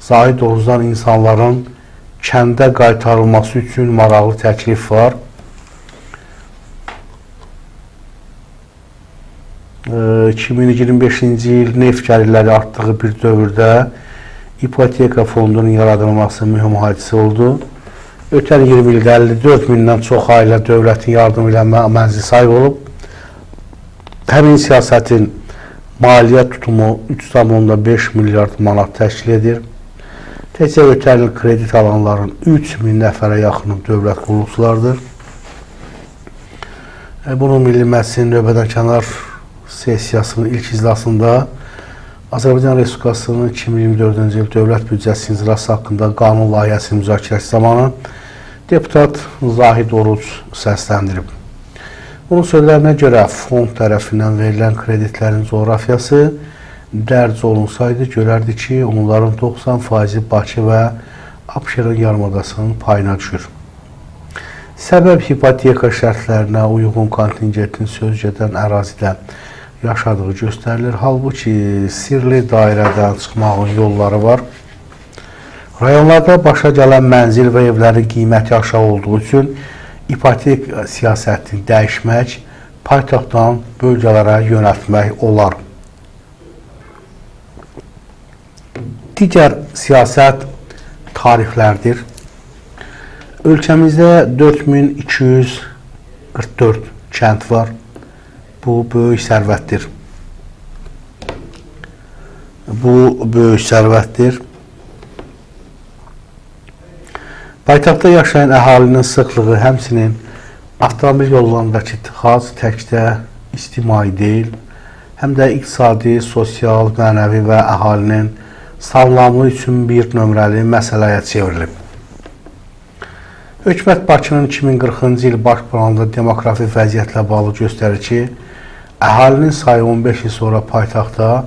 Zahid Oğuzdan insanların kəndə qaytarılması üçün maraqlı təklif var. 2025-ci il neft gəlirləri artdığı bir dövrdə ipoteka fondunun yaradılması mühüm hadisə oldu. Ötən 20 ildə 54 mindən çox ailə dövlətin yardımı ilə mənzil sahibi olub. Həmin siyasətin maliyyə tutumu 3,5 milyard manat təşkil edir. Təkcə ötən il kredit alanların 3000 nəfərə yaxını dövlət qulluqçulardır. Bunun Milli Məclisin növbədənkənar sessiyasının ilk iclasında Azərbaycan Respublikasının 2024-cü il dövlət büdcəsi icrası haqqında qanun layihəsinin müzakirəsi zamanı deputat Zahid Oruc səsləndirib. Bunun sözlərinə görə fond tərəfindən verilən kreditlərin coğrafiyası dərc olunsaydı, görərdi ki, onların 90% Bakı və Abşeron yarımadasının payına düşür. Səbəb hipoteka şərtlərinə uyğun kontingentin söz gedən ərazidə yaşadığı göstərilir. Halbuki sirli dairədən çıxmağın yolları var. Rayonlarda başa gələn mənzil və evlərin qiyməti aşağı olduğu üçün ipotek siyasətini dəyişmək, paytaxtdan bölgələrə yönəltmək olar. Digər siyasət tariflərdir. Ölkəmizdə 4244 kənd var. Bu böyük sərvətdir. Paytaxtda yaşayan əhalinin sıxlığı, həmçinin avtomobil yollarındakı tıxac təkcə ictimai deyil, həm də iqtisadi, sosial, mənəvi və əhalinin sağlamlığı üçün bir nömrəli məsələyə çevrilib. Hökumət Bakının 2040-cı il baş planında demografi vəziyyətlə bağlı göstərir ki, əhalinin sayı 15 il sonra paytaxtda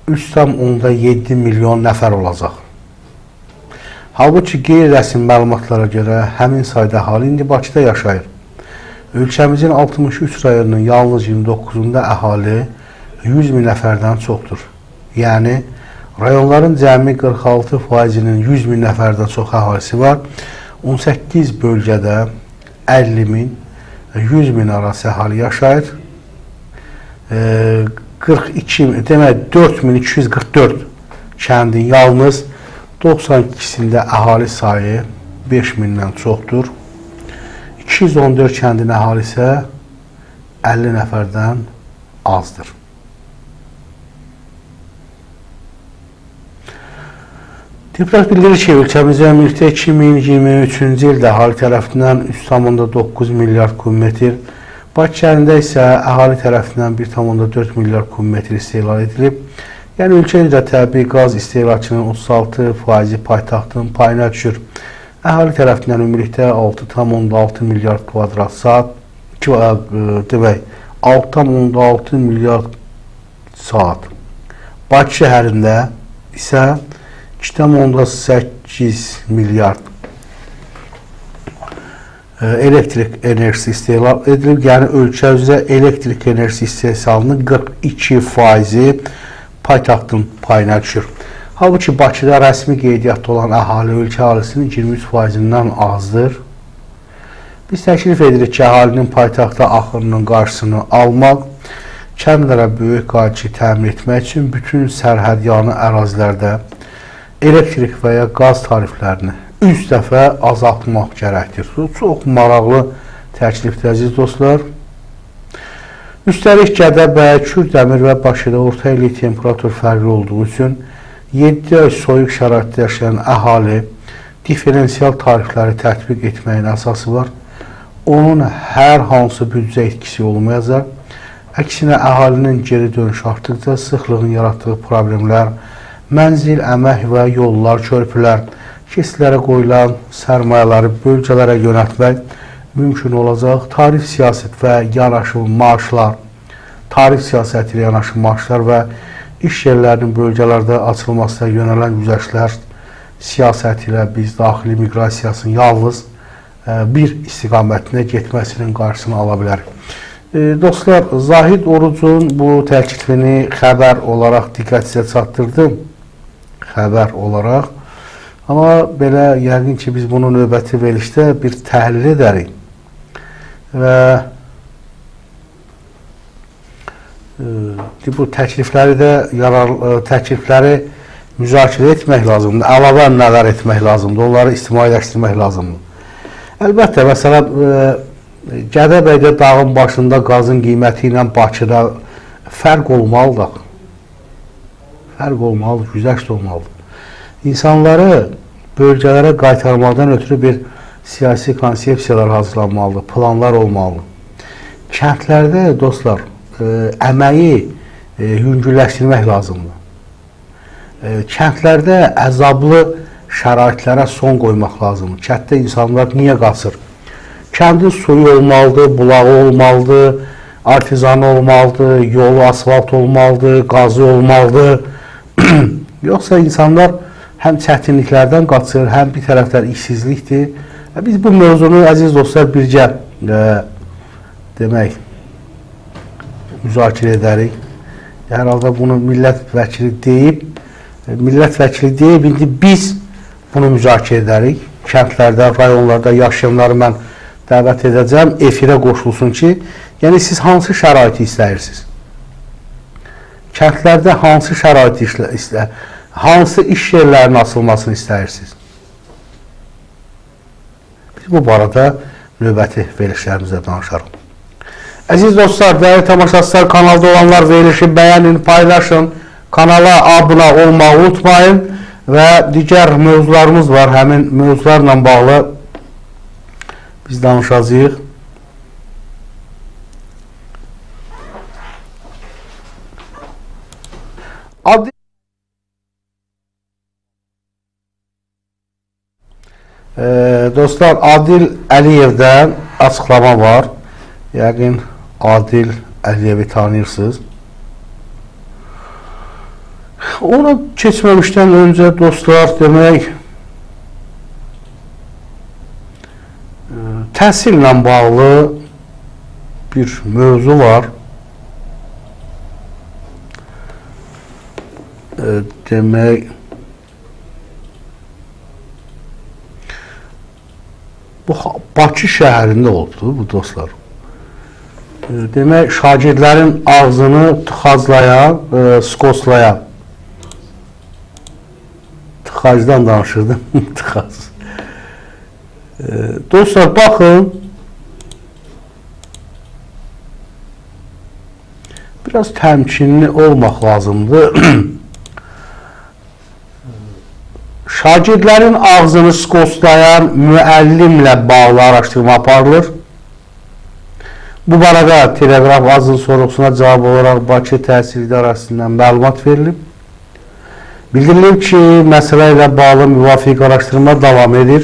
3,7 milyon nəfər olacaq. Halbuki qeyri-rəsmi məlumatlara görə həmin sayda əhali indi Bakıda yaşayır. Ölkəmizin 63 rayonunun yalnız 29-unda əhali 100 min nəfərdən çoxdur. Yəni, rayonların cəmi 46%-nin 100 min nəfərdən çox əhalisi var. 18 bölgədə 50 min, 100 min arası əhali yaşayır. 4244 kəndin yalnız 92-sində əhali sayı 5 mindən çoxdur. 214 kəndin əhali isə 50 nəfərdən azdır. Deputat bildirir ki, ölkəmizdə ümumilikdə 2023-cü ildə əhali tərəfindən 3,9 milyard kubmetr, Bakı şəhərində isə əhali tərəfindən 1,4 milyard kubmetr istehlal edilib. Yəni, ölkə üzrə təbii qaz istehlakının 36% paytaxtın payına düşür. Əhali tərəfindən ümumilikdə 6,6 milyard kvadrat saat, 6,6 milyard saat. Bakı şəhərində isə 2,8 milyard elektrik enerjisi istehlal edilib. Yəni, ölkə üzrə elektrik enerjisi istehsalının 42% paytaxtın payına düşür. Halbuki Bakıda rəsmi qeydiyyatda olan əhali ölkə əhalisinin 23%-dən azdır. Biz təklif edirik ki, əhalinin paytaxta axınının qarşısını almaq, kəndlərə böyük qayçı təmin etmək üçün bütün sərhədyanı ərazilərdə elektrik və ya qaz tariflərini 3 dəfə azaltmaq gərəkdir. Çox maraqlı təklifdir, əziz dostlar. Üstəlik Gədəbəy, Kürdəmir və Bakıda orta illik temperatur fərqli olduğu üçün 7 ay soyuq şəraitdə yaşayan əhali diferensial tarifləri tətbiq etməyin əsası var. Onun hər hansı büdcə etkisi olmayacaq. Əksinə, əhalinin geri dönüş artdıqca sıxlığın yaratdığı problemlər, mənzil, əmək və yollar, körpülər, keçidlərə qoyulan sərmayələri bölgələrə yönəltmək mümkün olacaq. Tarif siyasət və yanaşı maaşlar, tarif siyasəti ilə yanaşı maaşlar və iş yerlərinin bölgələrdə açılmasına yönələn güzəştlər siyasəti ilə biz daxili miqrasiyasının yalnız bir istiqamətinə getməsinin qarşısını ala bilərik. Dostlar, Zahid Orucun bu təklifini xəbər olaraq diqqətinizə çatdırdım. Xəbər olaraq. Amma belə yəqin ki, biz bunu növbəti verilişdə bir təhlil edərik və bu təklifləri müzakirə etmək lazımdır, əlavə nələr etmək lazımdır, onları ictimailəşdirmək lazımdır. Əlbəttə, məsələn, Gədəbəydə dağın başında qazın qiyməti ilə Bakıda fərq olmalıdır. Fərq olmalıdır, güzəşt olmalıdır. İnsanları bölgələrə qaytarmadan ötürü bir siyasi konsepsiyalar hazırlanmalıdır, planlar olmalıdır. Kəndlərdə, dostlar, əməyi yüngülləşdirmək lazımdır. Kəndlərdə əzablı şəraitlərə son qoymaq lazımdır. Kənddə insanlar niyə qaçır? Kəndin suyu olmalıdır, bulağı olmalıdır, artizanı olmalıdır, yolu asfalt olmalıdır, qazı olmalıdır. Yoxsa insanlar həm çətinliklərdən qaçır, həm bir tərəfdən işsizlikdir. Biz bu mövzunu, əziz dostlar, bircə demək, müzakirə edərik. Hər halda bunu millət vəkili deyib, indi biz bunu müzakirə edərik. Kəndlərdə, rayonlarda yaşayanları mən dəvət edəcəm, efirə qoşulsun ki, yəni siz hansı şəraiti istəyirsiniz? Kəndlərdə hansı şəraiti istəyirsiniz? Hansı iş yerlərinin açılmasını istəyirsiniz? Biz bu barədə növbəti verilişlərimizdə danışarıq. Əziz dostlar, dəyərli tamaşaçılar, kanalda olanlar verilişi bəyənin, paylaşın, kanala abunə olmağı unutmayın və digər mövzularımız var. Həmin mövzularla bağlı biz danışacağıq. Dostlar, Adil Əliyevdən açıqlama var. Yəqin Adil Əliyevi tanıyırsınız. Ona keçməmişdən öncə dostlar, demək, təhsillə bağlı bir mövzu var. Demək, bu Bakı şəhərində oldu bu dostlar. Demək, şagirdlərin ağzını tıxaclayan, skoslayan, tıxacdan danışırdım, tıxac. Dostlar, baxın, biraz təmkinli olmaq lazımdır. Şagirdlərin ağzını skoslayan müəllimlə bağlı araşdırma aparılır. Bu barədə Teleqraf azın sorğusuna cavab olaraq Bakı Təhsil İdarəsindən məlumat verilib. Bildirilib ki, məsələ ilə bağlı müvafiq araşdırma davam edir.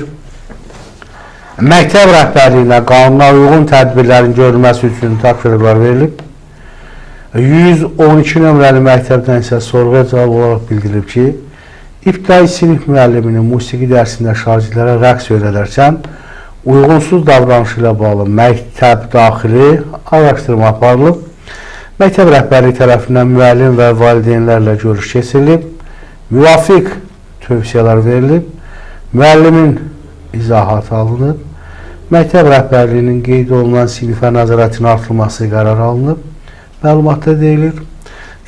Məktəb rəhbərliyinə qanuna uyğun tədbirlərin görülməsi üçün tapşırıqlar verilib. 112 nömrəli məktəbdən isə sorğuya cavab olaraq bildirilib ki, İbtidai sinif müəlliminin musiqi dərsində şagirdlərə rəqs öyrədərkən uyğunsuz davranışı ilə bağlı məktəb daxili araşdırma aparılıb. Məktəb rəhbərliyi tərəfindən müəllim və valideynlərlə görüş keçirilib. Müvafiq tövsiyələr verilib. Müəllimin izahatı alınıb. Məktəb rəhbərliyinin qeyd olunan sinifə nəzarətin artırılması qərar alınıb. Məlumatda deyilir.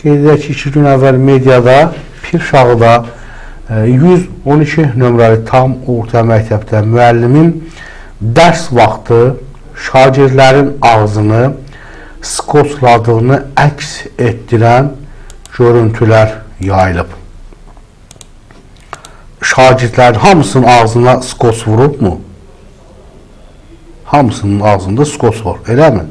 Qeyd edək ki, 2 gün əvvəl mediada Pirşağıda 112 nömrəli tam orta məktəbdə müəllimin dərs vaxtı şagirdlərin ağzını skosladığını əks etdirən görüntülər yayılıb. Şagirdlərin hamısının ağzına skos vurub mu? Hamısının ağzında skos var, elə mi?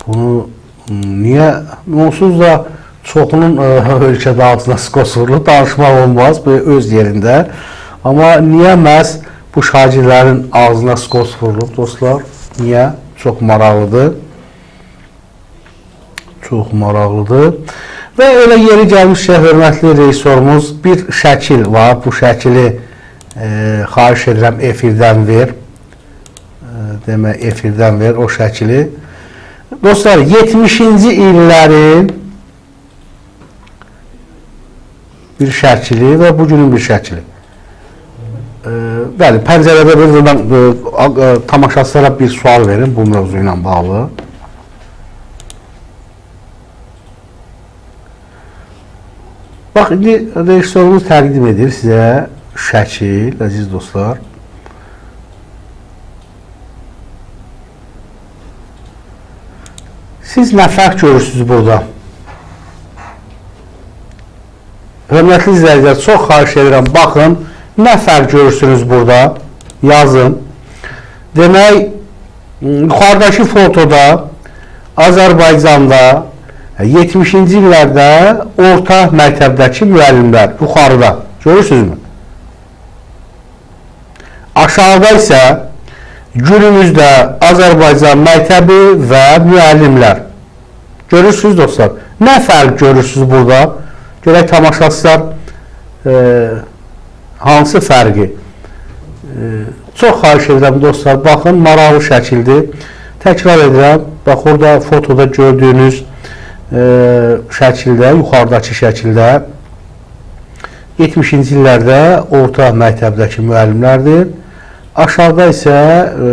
Bunu niyə? Onsuz da çoxunun ölkədə ağzına skos vurulur, danışmaq olmaz, bu öz yerində. Amma niyə məhz bu şagirdlərin ağzına skos vurulur, dostlar? Niyə? Çox maraqlıdır. Çox maraqlıdır. Və elə yeri gəlmişsə, hörmətli rejissorumuz bir şəkil var. Bu şəkili xahiş edirəm efirdən ver. Demək, efirdən ver o şəkili. Dostlar, 70-ci illərin bir şəkili və bugünün bir şəkili. Bəli, pəncərədə bir tamaşaçılara bir sual verin bu mövzu ilə bağlı. Bax, indi rejissorumuz təqdim edir sizə şəkil, əziz dostlar. Siz nə fərq görürsünüz burada? Hörmətli izləyicilər, çox xahiş edirəm, baxın, nə fərq görürsünüz burada? Yazın. Demək, yuxarıdakı fotoda Azərbaycanda 70-ci illərdə orta məktəbdəki müəllimlər yuxarıda, görürsünüzmü? Aşağıda isə günümüzdə Azərbaycan məktəbi və müəllimlər. Görürsünüz dostlar, nə fərq görürsünüz burada? Görək tamaşaçılar hansı fərqi? Çox xahiş edirəm dostlar, baxın, maraqlı şəkildir. Təkrar edirəm, bax orada fotoda gördüyünüz şəkildə, yuxarıdakı şəkildə 70-ci illərdə orta məktəbdəki müəllimlərdir. Aşağıda isə,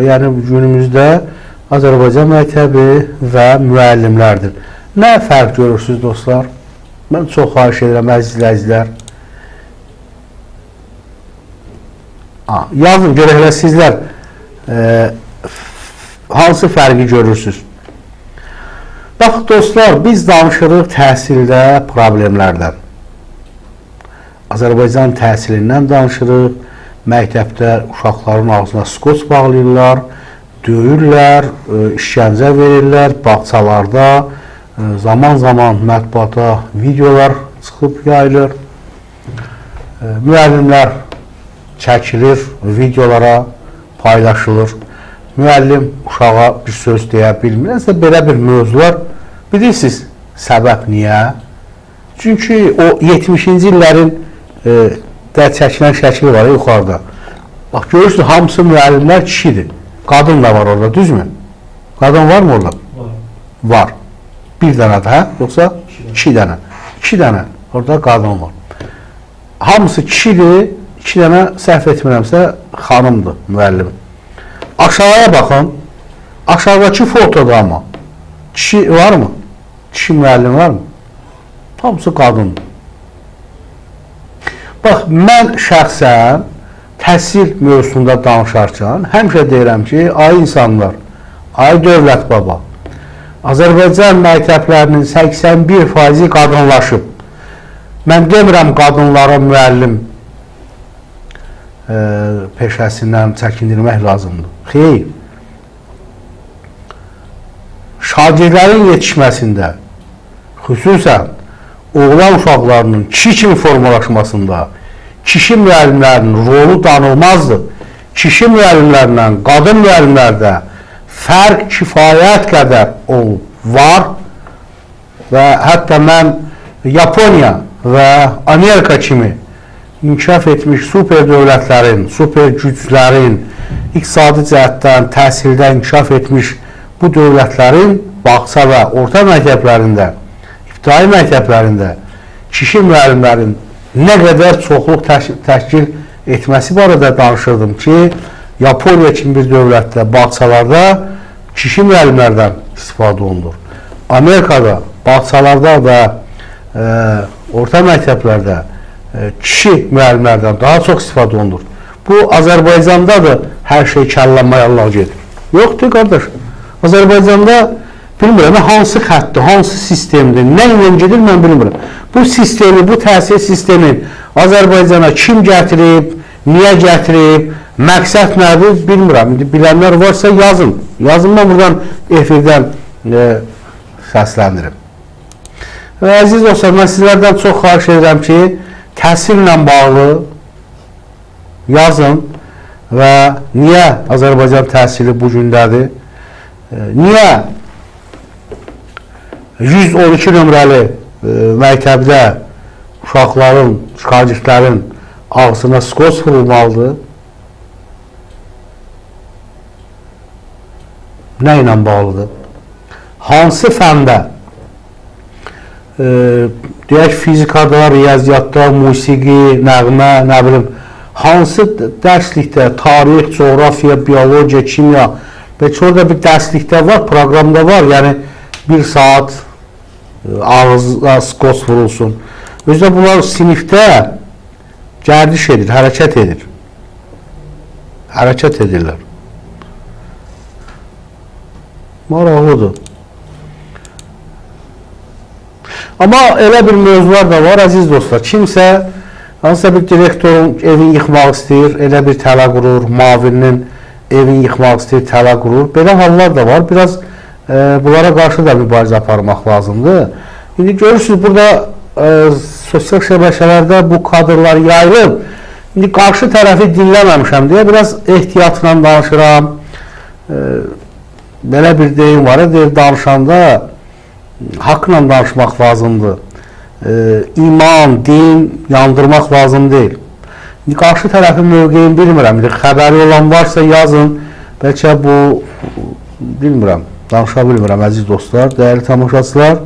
yəni günümüzdə Azərbaycan məktəbi və müəllimlərdir. Nə fərq görürsünüz dostlar? Mən çox xahiş edirəm, əziz izləyicilər. Yazın, görəklə sizlər hansı fərqi görürsünüz? Bax, dostlar, biz danışırıq təhsildə problemlərdən. Azərbaycan təhsilindən danışırıq. Məktəbdə uşaqların ağzına skoç bağlayırlar, döyürlər, işgəncə verirlər, bağçalarda, zaman-zaman mətbuata videolar çıxıb yayılır. Müəllimlər çəkilir, videolara paylaşılır. Müəllim uşağa bir söz deyə bilmir. Nəsə belə bir mövzular. Bilirsiniz, səbəb niyə? Çünki o 70-ci illərin çəkilən şəkil var yuxarıda. Bax, görürsünüz, hamısı müəllimlər kişidir. Qadın da var orada, düzmü? Qadın var mı orada? Var. Bir dənə də, yoxsa 2 dənə. 2 dənə orada qadın var. Hamısı kişidir, 2 dənə səhv etmirəmsə xanımdır müəllim. Aşağıya baxın. Aşağıdakı fotoda ama kişi var mı? Kişi müəllim var mı? Hamısı qadındır. Bax, mən şəxsən təhsil mövzusunda danışarkən həmişə deyirəm ki, ay insanlar, ay dövlət baba, Azərbaycan məktəblərinin 81% qadınlaşıb. Mən demirəm qadınlara müəllim peşəsindən çəkindirmək lazımdır. Xeyr. Şagirdlərin yetişməsində, xüsusən oğlan uşaqlarının kişi kimi formalaşmasında kişi müəllimlərinin rolu danılmazdır. Kişi müəllimlərlə qadın müəllimlərdə fərq kifayət qədər var və hətta mən Yaponiya və Amerika kimi inkişaf etmiş super dövlətlərin, super güclərin iqtisadi cəhətdən, təhsildə inkişaf etmiş bu dövlətlərin bağça və orta məktəblərində, ibtidai məktəblərində kişi müəllimlərin nə qədər çoxluq təşkil etməsi barədə danışırdım ki, Yaponiya kimi bir dövlətdə, bağçalarda kişi müəllimlərdən istifadə olunur. Amerikada, bağçalarda və orta məktəblərdə kişi müəllimlərdən daha çox istifadə olunur. Bu, Azərbaycanda da hər şey kəlləmaya Allah gedir. Yoxdur, qardaş. Azərbaycanda bilmirəm, hansı xəttdir, hansı sistemdir, nə ilə gedir, mən bilmirəm. Bu sistemi, bu təhsil sistemi Azərbaycana kim gətirib, niyə gətirib, məqsəd nədir, bilmirəm. İndi bilənlər varsa yazın. Yazın, mən buradan efirdən səsləndirim. Əziz dostlar, mən sizlərdən çox xahiş edirəm ki, təhsillə bağlı yazın və niyə Azərbaycan təhsili bu gündədir? Niyə 112 nömrəli məktəbdə uşaqların, şagirdlərin ağzına skoç vurulmalıdır? Nə ilə bağlıdır? Hansı fəndə deyək fizikada, riyaziyyatda, musiqi, nəğmə, nə bilim, hansı dərslikdə, tarix, coğrafiya, biologiya, kimya, belki orada bir dərslikdə var, proqramda var, yəni 1 saat ağızda skos vurulsun. Özdə bunlar sinifdə gərdiş edir, hərəkət edir. Hərəkət edirlər. Maraqlıdır. Amma elə bir mövzular da var, əziz dostlar. Kimsə, hansısa bir direktorun evini yıxmaq istəyir, elə bir tələ qurur, mavirinin evini yıxmaq istəyir, tələ qurur. Belə hallar da var. Biraz bunlara qarşı da mübarizə aparmaq lazımdır. İndi görürsünüz, burada sosial şəbəkələrdə bu kadrlar yayılıb. İndi qarşı tərəfi dinləməmişəm deyə biraz ehtiyatla danışıram. Belə bir deyim var, deyir, danışanda haqqla danışmaq lazımdır. İman, din yandırmaq lazım deyil. Qarşı tərəfin mövqeyini bilmirəm. Xəbəri olan varsa yazın. Bəlkə bu, bilmirəm, danışa bilmirəm əziz dostlar, dəyərli tamaşaçılar.